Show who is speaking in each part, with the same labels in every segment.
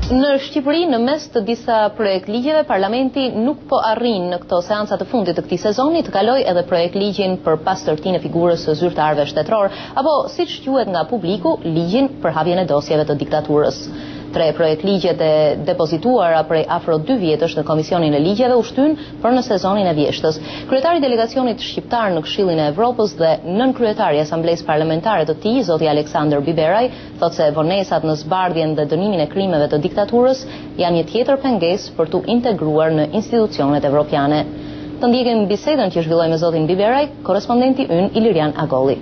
Speaker 1: Në Shqipëri, në mes të disa projekt ligjeve, Parlamenti nuk po arrin në këto seanca të fundit të këtij sezoni të kaloj edhe projekt ligjin për pastërtinë e figurës së zyrtarëve shtetëror, apo siç quhet nga publiku, ligjin për hapjen e dosjeve të diktaturës. 3 projekt ligjet e depozituara prej afro 2 vjetësh në Komisionin e Ligjeve u shtyn për në sezonin e vjeshtës. Kryetari i delegacionit shqiptar në Këshillin e Evropës dhe nënkryetari i Asamblesë Parlamentare të tij, zoti Aleksandër Biberaj, thotë se vonesat në zbardhjen dhe dënimin e krimeve të diktaturës janë një tjetër pengesë për tu integruar në institucionet evropiane. Të ndjekim bisedën që zhvilloi me zotin Biberaj, korrespondenti ynë Ilirian Agolli.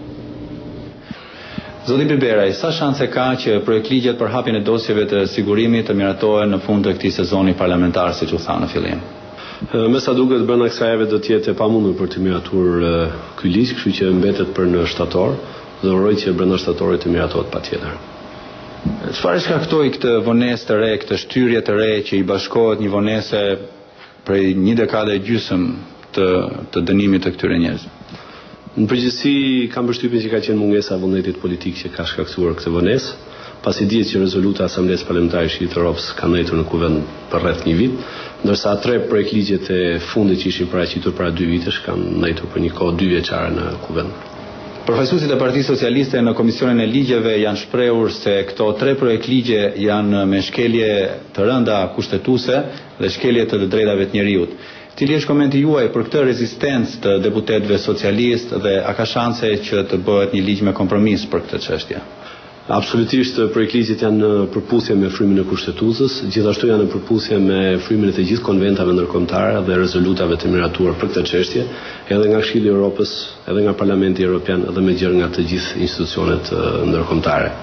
Speaker 2: Zoti Biberaj, sa shanse ka që projekt ligjet për hapjen e dosjeve të sigurimit të miratohen në fund të këtij sezoni parlamentar, siç u tha në fillim?
Speaker 3: Me sa duket brenda kësaj jave do të jetë e pamundur për të miratuar ky ligj, kështu që mbetet për në shtator dhe uroj që brenda shtatorit të miratohet patjetër.
Speaker 2: Çfarë shkaktoi këtë vonesë të re, këtë shtyrje të re që i bashkohet një vonese prej 1 dekade e gjysmë të dënimit të këtyre njerëzve?
Speaker 3: Në përgjithësi kam përshtypjen që ka qenë mungesa e vullnetit politik që ka shkaktuar këtë vonesë, pasi dihet që rezoluta e Asamblesë Parlamentare e Këshillit të Evropës ka ndëtur në kuvend për rreth 1 vit, ndërsa 3 projekt ligjet e fundit që ishin paraqitur para 2 vitesh kanë ndëtur për një kohë 2 vjeçare në kuvend.
Speaker 2: Përfaqësuesit e Partisë Socialiste në Komisionin e Ligjeve janë shprehur se këto 3 projekt ligje janë me shkelje të rënda kushtetuese dhe shkelje të drejtave të njerëzit. Cili është komenti juaj për këtë rezistencë të deputetëve socialistë dhe a ka shanse që të bëhet një ligj me kompromis për këtë çështje?
Speaker 3: Absolutisht projektligjet janë në përputhje me frymin e kushtetuesës, gjithashtu janë në përputhje me frymin e të gjithë konventave ndërkombëtare dhe rezolutave të miratuar për këtë çështje, edhe nga Këshilli i Evropës, edhe nga Parlamenti Evropian dhe me gjërë nga të gjithë institucionet ndërkombëtare.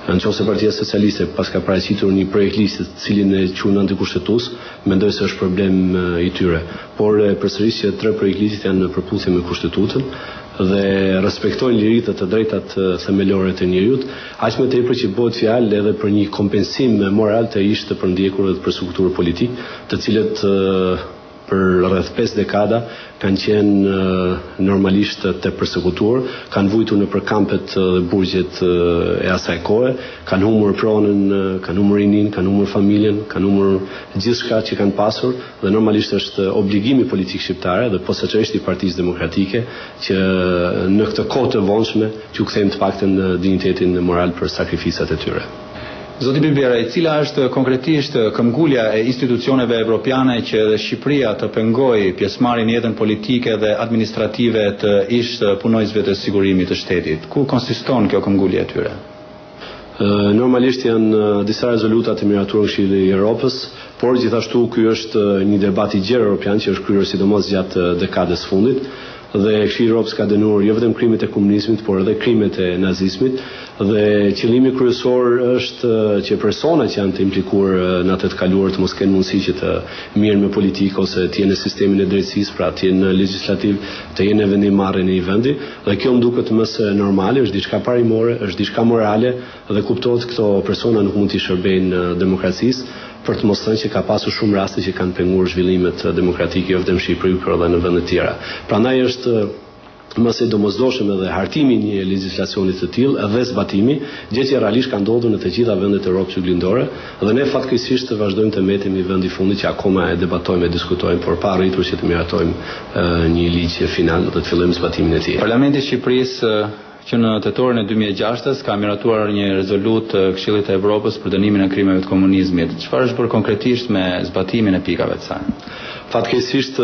Speaker 3: Nëse Partia Socialiste pas ka paraqitur një projekt ligj të cilin e quajnë antikushtetues, mendoj se është problem i tyre. Por përsëris që 3 projekt ligjit janë në përputhje me kushtetutën dhe respektojnë liritë dhe të drejtat themelore të njerëzit, aq më tepër që bëhet fjalë edhe për një kompensim moral të ish të përndjekur dhe të përsekutuar politik, të cilët për rreth 5 dekada kanë qenë normalisht të përsekutuar, kanë vujtur në përkampet dhe burgjet e asaj kohe, kanë humbur pronën, kanë humbur rinin, kanë humbur familjen, kanë humbur gjithçka që kanë pasur dhe normalisht është obligimi politik shqiptare dhe posaçërisht i Partisë Demokratike që në këtë kohë të vonshme t'u kthejmë të paktën dinjitetin moral për sakrificat e tyre.
Speaker 2: Zoti Biberaj, cila është konkretisht këmbgulja e institucioneve evropiane që edhe Shqipëria të pengojë pjesëmarrjen në jetën politike dhe administrative të ish punojësve të sigurimit të shtetit? Ku konsiston kjo këmbgulje e tyre?
Speaker 3: Normalisht janë disa rezoluta të miratuara në Këshillin e Evropës, por gjithashtu ky është një debat i gjerë evropian që është kryer sidomos gjatë dekadës fundit dhe Këshilli i Evropës ka dënuar jo vetëm krimet e komunizmit, por edhe krimet e nazizmit dhe qëllimi kryesor është që personat që janë të implikuar në atë të kaluar të mos kenë mundësi që të mirën me politikë ose të jenë në sistemin e drejtësisë, pra të jenë legislativ, të jenë në vendimarrjen e një vendi, dhe kjo më duket më së normale, është diçka parimore, është diçka morale dhe kuptohet këto persona nuk mund të shërbejnë demokracisë, për të mos thënë që ka pasur shumë raste që kanë penguar zhvillimet demokratike jo vetëm në Shqipëri, por edhe në vende të tjera. Prandaj është më së domosdoshme edhe hartimi një legjislacioni të tillë dhe zbatimi, gjë që realisht ka ndodhur në të gjitha vendet e Evropës Juglindore dhe ne fatkeqësisht të vazhdojmë të mbetemi në vendi fundit që akoma e debatojmë e diskutojmë, por pa arritur që të miratojmë një ligj final dhe të fillojmë zbatimin e tij.
Speaker 2: Parlamenti i Shqipërisë që në tetorin e 2006 ka miratuar një rezolut Këshillit të Evropës për dënimin e krimeve të komunizmit. Çfarë është bërë konkretisht me zbatimin e pikave të saj?
Speaker 3: Fatkeqësisht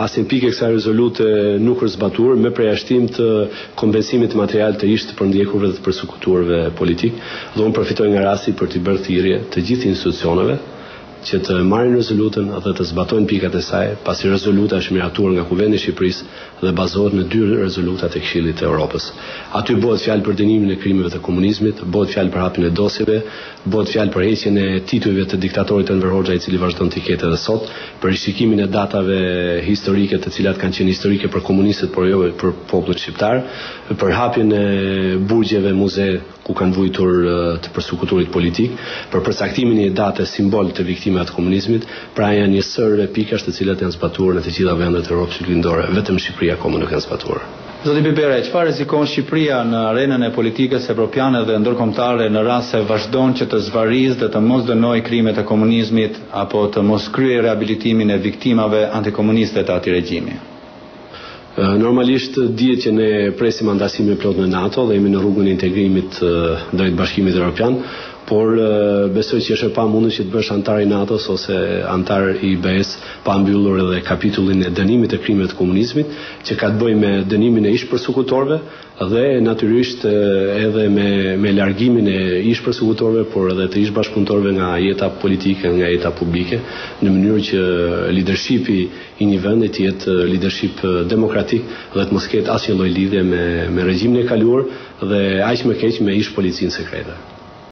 Speaker 3: asnjë pikë e kësaj rezolute nuk është zbatuar me përjashtim të kompensimit material të ish të përndjekurve dhe të përsekutuarve politik, dhe unë përfitoj nga rasti për të bërë thirrje të gjithë institucioneve që të marrin rezolutën dhe të zbatojnë pikat e saj, pasi rezoluta është miratuar nga Kuvendi i Shqipërisë dhe bazohet në 2 rezolutat e Këshillit të Evropës. Aty bëhet fjalë për dënimin e krimeve të komunizmit, bëhet fjalë për hapjen e dosjeve, bëhet fjalë për heqjen e titujve të diktatorit Enver Hoxha, i cili vazhdon të ketë edhe sot, për rishikimin e datave historike të cilat kanë qenë historike për komunistët, por jo për popullin shqiptar, për hapjen e burgjeve muze ku kanë vujtur të përsekutuarit politik, për përcaktimin e date simbol të viktimave të komunizmit, pra janë një sër pikash të cilat janë zbatuar në të gjitha vendet e Evropës Juglindore, vetëm Shqipëria akoma nuk janë zbatuar.
Speaker 2: Zoti Bibere, çfarë rrezikon Shqipëria në arenën e politikës evropiane dhe ndërkombëtare në rast se vazhdon që të zvarizë dhe të mos dënoj krimet e komunizmit apo të mos kryej rehabilitimin e viktimave antikomuniste të atij regjimi?
Speaker 3: Normalisht dihet që ne presim antarësimin plot në NATO dhe jemi në rrugën e integrimit drejt Bashkimit Evropian, por besoj që është e pamundur që të bësh antar i NATO-s ose antar i BE-s pa mbyllur edhe kapitullin e dënimit të krimeve të komunizmit, që ka të bëjë me dënimin e ish-përsekutorëve dhe natyrisht edhe me largimin e ish-përsekutorëve, por edhe të ish-bashkëpunëtorëve nga jeta politike, nga jeta publike, në mënyrë që leadershipi i një vendi të jetë leadership demokratik dhe të mos ketë asnjë lloj lidhje me regjimin e kaluar dhe aq më keq me ish-policinë sekrete.